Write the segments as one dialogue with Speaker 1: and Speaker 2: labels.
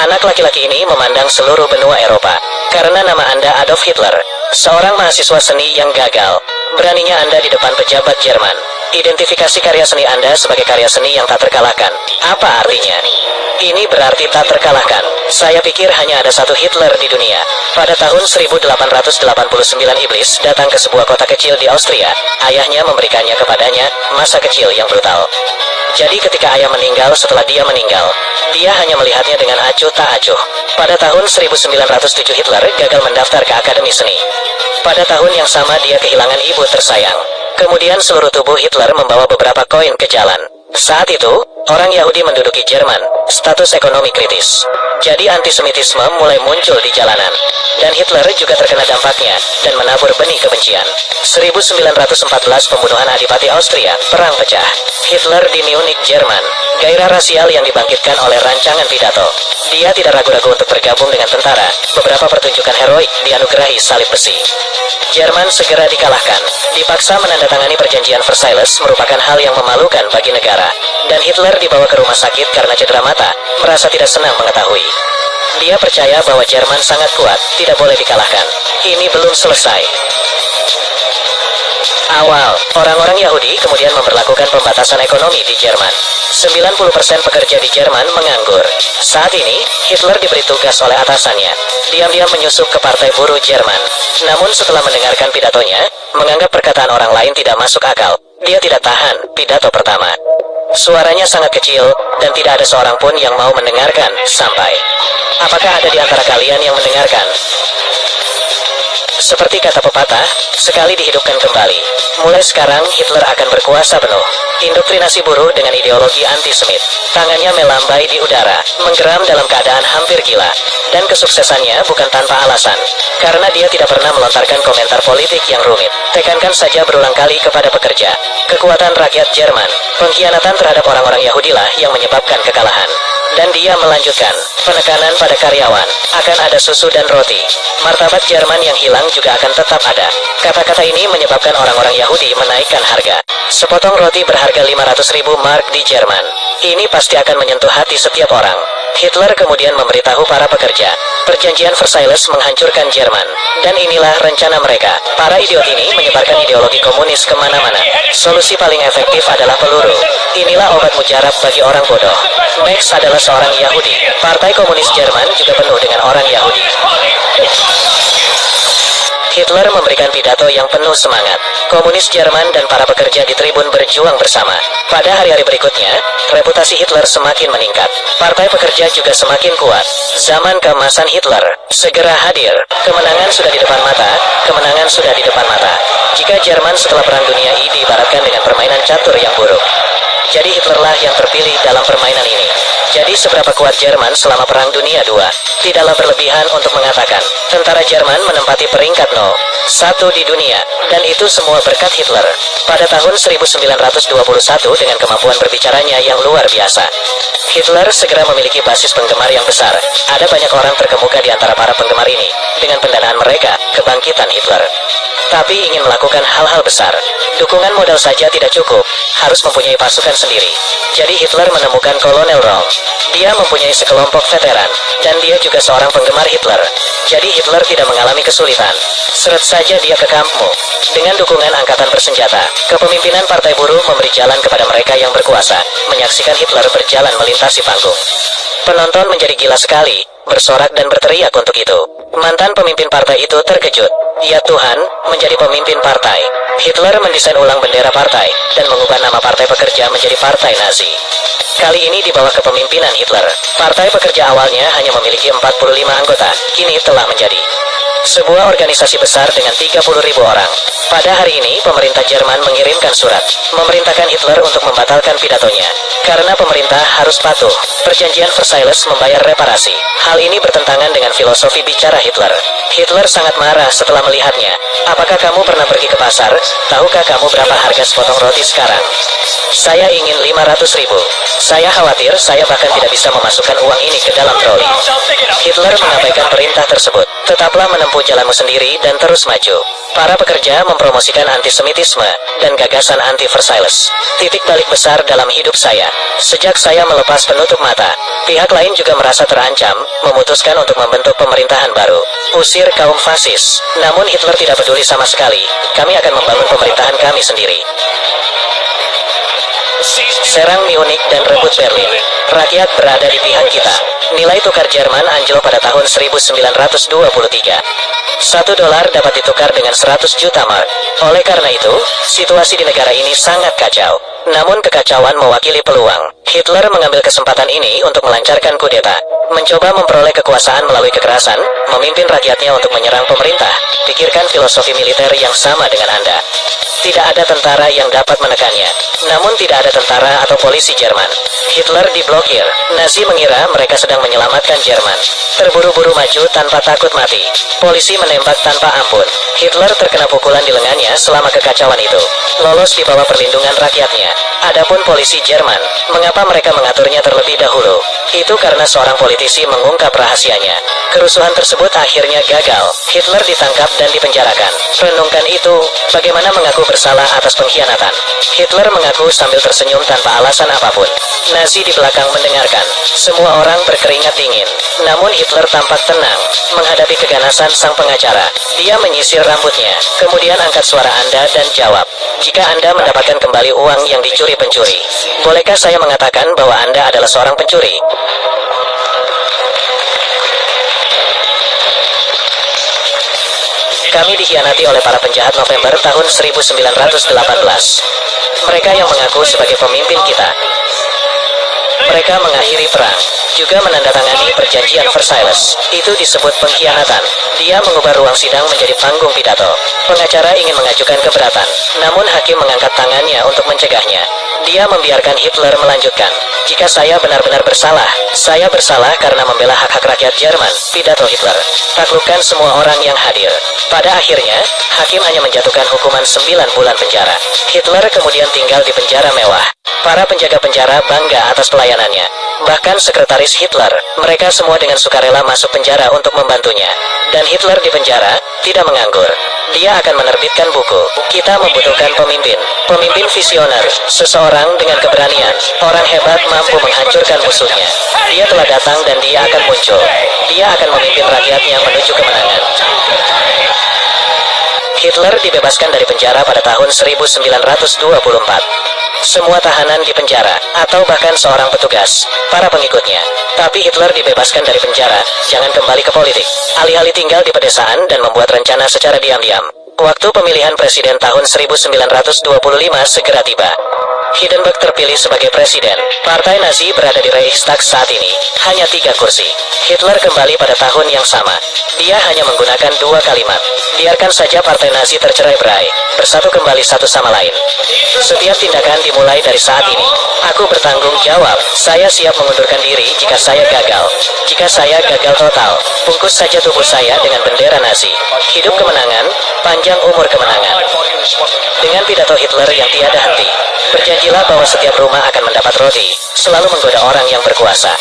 Speaker 1: Anak laki-laki ini memandang seluruh benua Eropa. Karena nama Anda Adolf Hitler, seorang mahasiswa seni yang gagal. Beraninya Anda di depan pejabat Jerman. Identifikasi karya seni Anda sebagai karya seni yang tak terkalahkan. Apa artinya? Ini berarti tak terkalahkan. Saya pikir hanya ada satu Hitler di dunia. Pada tahun 1889 iblis datang ke sebuah kota kecil di Austria. Ayahnya memberikannya kepadanya masa kecil yang brutal. Jadi ketika ayah meninggal setelah dia meninggal, dia hanya melihatnya dengan acuh tak acuh. Pada tahun 1907 Hitler gagal mendaftar ke Akademi Seni. Pada tahun yang sama dia kehilangan ibu tersayang. Kemudian seluruh tubuh Hitler membawa beberapa koin ke jalan. Saat itu, orang Yahudi menduduki Jerman, status ekonomi kritis. Jadi antisemitisme mulai muncul di jalanan. Dan Hitler juga terkena dampaknya, dan menabur benih kebencian. 1914 pembunuhan Adipati Austria, perang pecah. Hitler di Munich, Jerman. Gairah rasial yang dibangkitkan oleh rancangan pidato. Dia tidak ragu-ragu untuk bergabung dengan tentara. Beberapa pertunjukan heroik dianugerahi salib besi. Jerman segera dikalahkan. Dipaksa menandatangani perjanjian Versailles merupakan hal yang memalukan bagi negara. Dan Hitler dibawa ke rumah sakit karena cedera mata, merasa tidak senang mengetahui. Dia percaya bahwa Jerman sangat kuat, tidak boleh dikalahkan. Ini belum selesai. Awal, orang-orang Yahudi kemudian memberlakukan pembatasan ekonomi di Jerman. 90% pekerja di Jerman menganggur. Saat ini, Hitler diberi tugas oleh atasannya. Diam-diam menyusup ke Partai Buruh Jerman. Namun setelah mendengarkan pidatonya, menganggap perkataan orang lain tidak masuk akal. Dia tidak tahan pidato pertama. Suaranya sangat kecil, dan tidak ada seorang pun yang mau mendengarkan, sampai... Apakah ada di antara kalian yang mendengarkan? Seperti kata pepatah, sekali dihidupkan kembali. Mulai sekarang Hitler akan berkuasa penuh. Indoktrinasi buruh dengan ideologi antisemit. Tangannya melambai di udara, menggeram dalam keadaan hampir gila. Dan kesuksesannya bukan tanpa alasan. Karena dia tidak pernah melontarkan komentar politik yang rumit. Tekankan saja berulang kali kepada pekerja. Kekuatan rakyat Jerman, pengkhianatan terhadap orang-orang Yahudilah yang menyebabkan kekalahan. Dan dia melanjutkan, penekanan pada karyawan, akan ada susu dan roti. Martabat Jerman yang hilang juga akan tetap ada. Kata-kata ini menyebabkan orang-orang Yahudi menaikkan harga. Sepotong roti berharga 500.000 mark di Jerman. Ini pasti akan menyentuh hati setiap orang. Hitler kemudian memberitahu para pekerja, perjanjian Versailles menghancurkan Jerman. Dan inilah rencana mereka. Para idiot ini menyebarkan ideologi komunis kemana-mana. Solusi paling efektif adalah peluru. Inilah obat mujarab bagi orang bodoh. Max adalah seorang Yahudi. Partai Komunis Jerman juga penuh dengan orang Yahudi. Hitler memberikan pidato yang penuh semangat. Komunis Jerman dan para pekerja di tribun berjuang bersama. Pada hari-hari berikutnya, reputasi Hitler semakin meningkat. Partai pekerja juga semakin kuat. Zaman keemasan Hitler segera hadir. Kemenangan sudah di depan mata. Kemenangan sudah di depan mata. Jika Jerman setelah Perang Dunia I diibaratkan dengan permainan catur yang buruk, jadi Hitlerlah yang terpilih dalam permainan ini. Jadi seberapa kuat Jerman selama Perang Dunia II? Tidaklah berlebihan untuk mengatakan, tentara Jerman menempati peringkat No.1 di dunia, dan itu semua berkat Hitler. Pada tahun 1921 dengan kemampuan berbicaranya yang luar biasa, Hitler segera memiliki basis penggemar yang besar. Ada banyak orang terkemuka di antara para penggemar ini. Dengan pendanaan mereka, kebangkitan Hitler. Tapi ingin melakukan hal-hal besar. Dukungan modal saja tidak cukup, harus mempunyai pasukan sendiri. Jadi Hitler menemukan Kolonel Röhm. Dia mempunyai sekelompok veteran, dan dia juga seorang penggemar Hitler. Jadi Hitler tidak mengalami kesulitan. Seret saja dia ke kampmu. Dengan dukungan angkatan bersenjata, kepemimpinan Partai Buruh memberi jalan kepada mereka yang berkuasa, menyaksikan Hitler berjalan melintasi panggung. Penonton menjadi gila sekali, bersorak dan berteriak untuk itu. Mantan pemimpin partai itu terkejut. Ya Tuhan, menjadi pemimpin partai. Hitler mendesain ulang bendera partai, dan mengubah nama Partai Pekerja menjadi Partai Nazi. Kali ini di bawah kepemimpinan Hitler, Partai Pekerja awalnya hanya memiliki 45 anggota, kini telah menjadi sebuah organisasi besar dengan 30.000 orang. Pada hari ini, pemerintah Jerman mengirimkan surat, memerintahkan Hitler untuk membatalkan pidatonya. Karena pemerintah harus patuh, perjanjian Versailles membayar reparasi. Hal ini bertentangan dengan filosofi bicara Hitler. Hitler sangat marah setelah melihatnya. Apakah kamu pernah pergi ke pasar? Tahukah kamu berapa harga sepotong roti sekarang? Saya ingin 500.000. Saya khawatir saya bahkan tidak bisa memasukkan uang ini ke dalam troli. Hitler mengabaikan dengan perintah tersebut. Tetaplah menempuh jalanmu sendiri dan terus maju. Para pekerja mempromosikan antisemitisme dan gagasan anti-Versailles. Titik balik besar dalam hidup saya. Sejak saya melepas penutup mata, pihak lain juga merasa terancam, memutuskan untuk membentuk pemerintahan baru. Usir kaum fasis. Namun Hitler tidak peduli sama sekali. Kami akan membangun pemerintahan kami sendiri. Serang Munich dan rebut Berlin. Rakyat berada di pihak kita. Nilai tukar Jerman anjlok pada tahun 1923. $1 dapat ditukar dengan 100 juta mark. Oleh karena itu, situasi di negara ini sangat kacau. Namun kekacauan mewakili peluang. Hitler mengambil kesempatan ini untuk melancarkan kudeta, mencoba memperoleh kekuasaan melalui kekerasan, memimpin rakyatnya untuk menyerang pemerintah. Pikirkan filosofi militer yang sama dengan Anda. Tidak ada tentara yang dapat menekannya. Namun tidak ada tentara atau polisi Jerman. Hitler diblokir. Nazi mengira mereka sedang menyelamatkan Jerman. Terburu-buru maju tanpa takut mati. Polisi menembak tanpa ampun. Hitler terkena pukulan di lengannya selama kekacauan itu. Lolos di bawah perlindungan rakyatnya. Adapun polisi Jerman, mengapa mereka mengaturnya terlebih dahulu? Itu karena seorang politisi mengungkap rahasianya. Kerusuhan tersebut akhirnya gagal. Hitler ditangkap dan dipenjarakan. Renungkan itu, bagaimana mengaku bersalah atas pengkhianatan. Hitler mengaku sambil tersenyum tanpa alasan apapun. Nazi di belakang mendengarkan. Semua orang berkeringat dingin. Namun Hitler tampak tenang, menghadapi keganasan sang pengacara. Dia menyisir rambutnya, kemudian angkat suara Anda dan jawab, "Jika Anda mendapatkan kembali uang yang dicuri pencuri, bolehkah saya mengatakan bahwa Anda adalah seorang pencuri?" Kami dikhianati oleh para penjahat November tahun 1918. Mereka yang mengaku sebagai pemimpin kita. Mereka mengakhiri perang, juga menandatangani perjanjian Versailles. Itu disebut pengkhianatan. Dia mengubah ruang sidang menjadi panggung pidato. Pengacara ingin mengajukan keberatan, namun hakim mengangkat tangannya untuk mencegahnya. Dia membiarkan Hitler melanjutkan. "Jika saya benar-benar bersalah, saya bersalah karena membela hak-hak rakyat Jerman," pidato Hitler. Taklukkan semua orang yang hadir. Pada akhirnya, hakim hanya menjatuhkan hukuman 9 bulan penjara. Hitler kemudian tinggal di penjara mewah. Para penjaga penjara bangga atas pelayanannya. Bahkan sekretaris Hitler, mereka semua dengan sukarela masuk penjara untuk membantunya. Dan Hitler di penjara, tidak menganggur. Dia akan menerbitkan buku. Kita membutuhkan pemimpin. Pemimpin visioner, seseorang dengan keberanian. Orang hebat mampu menghancurkan musuhnya. Dia telah datang dan dia akan muncul. Dia akan memimpin rakyatnya menuju kemenangan. Hitler dibebaskan dari penjara pada tahun 1924. Semua tahanan di penjara, atau bahkan seorang petugas, para pengikutnya. Tapi Hitler dibebaskan dari penjara, jangan kembali ke politik. Alih-alih tinggal di pedesaan dan membuat rencana secara diam-diam. Waktu pemilihan presiden tahun 1925 segera tiba. Hindenburg terpilih sebagai presiden. Partai Nazi berada di Reichstag saat ini, hanya 3 kursi. Hitler kembali pada tahun yang sama. Dia hanya menggunakan 2 kalimat. Biarkan saja partai Nazi tercerai-berai, bersatu kembali satu sama lain. Setiap tindakan dimulai dari saat ini. Aku bertanggung jawab. Saya siap mengundurkan diri jika saya gagal. Jika saya gagal total, bungkus saja tubuh saya dengan bendera Nazi. Hidup kemenangan, panjang umur kemenangan. Dengan pidato Hitler yang tiada henti, berjanjilah bahwa setiap rumah akan mendapat roti, selalu menggoda orang yang berkuasa.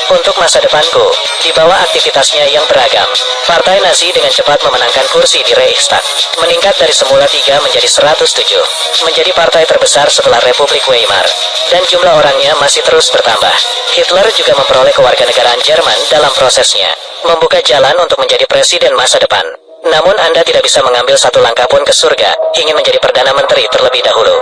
Speaker 1: Untuk masa depanku, di bawah aktivitasnya yang beragam, Partai Nazi dengan cepat memenangkan kursi di Reichstag, meningkat dari semula 3 menjadi 107, menjadi partai terbesar setelah Republik Weimar, dan jumlah orangnya masih terus bertambah. Hitler juga memperoleh kewarganegaraan Jerman dalam prosesnya, membuka jalan untuk menjadi presiden masa depan. Namun Anda tidak bisa mengambil satu langkah pun ke surga, ingin menjadi Perdana Menteri terlebih dahulu.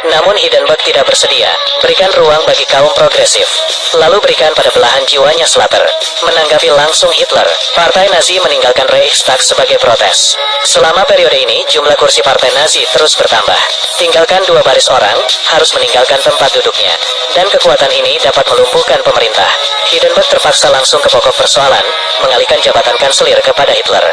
Speaker 1: Namun Hindenburg tidak bersedia, berikan ruang bagi kaum progresif. Lalu berikan pada belahan jiwanya Slater. Menanggapi langsung Hitler, Partai Nazi meninggalkan Reichstag sebagai protes. Selama periode ini, jumlah kursi Partai Nazi terus bertambah. Tinggalkan 2 baris orang, harus meninggalkan tempat duduknya. Dan kekuatan ini dapat melumpuhkan pemerintah. Hindenburg terpaksa langsung ke pokok persoalan, mengalihkan jabatan kanselir kepada Hitler.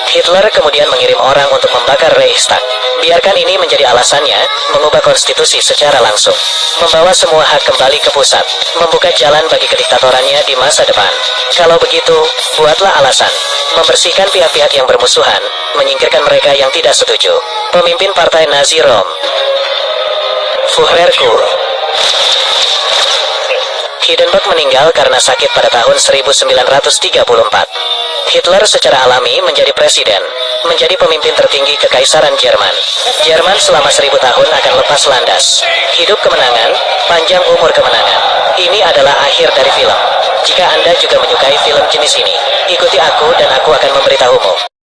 Speaker 1: Hitler kemudian mengirim orang untuk membakar Reichstag. Biarkan ini menjadi alasannya, mengubah konstitusi secara langsung. Membawa semua hak kembali ke pusat, membuka jalan bagi kediktatorannya di masa depan. Kalau begitu, buatlah alasan. Membersihkan pihak-pihak yang bermusuhan, menyingkirkan mereka yang tidak setuju. Pemimpin Partai Nazi Rom. Führerku. Hindenburg meninggal karena sakit pada tahun 1934. Hitler secara alami menjadi presiden, menjadi pemimpin tertinggi Kekaisaran Jerman. Jerman selama 1000 tahun akan lepas landas. Hidup kemenangan, panjang umur kemenangan. Ini adalah akhir dari film. Jika Anda juga menyukai film jenis ini, ikuti aku dan aku akan memberitahumu.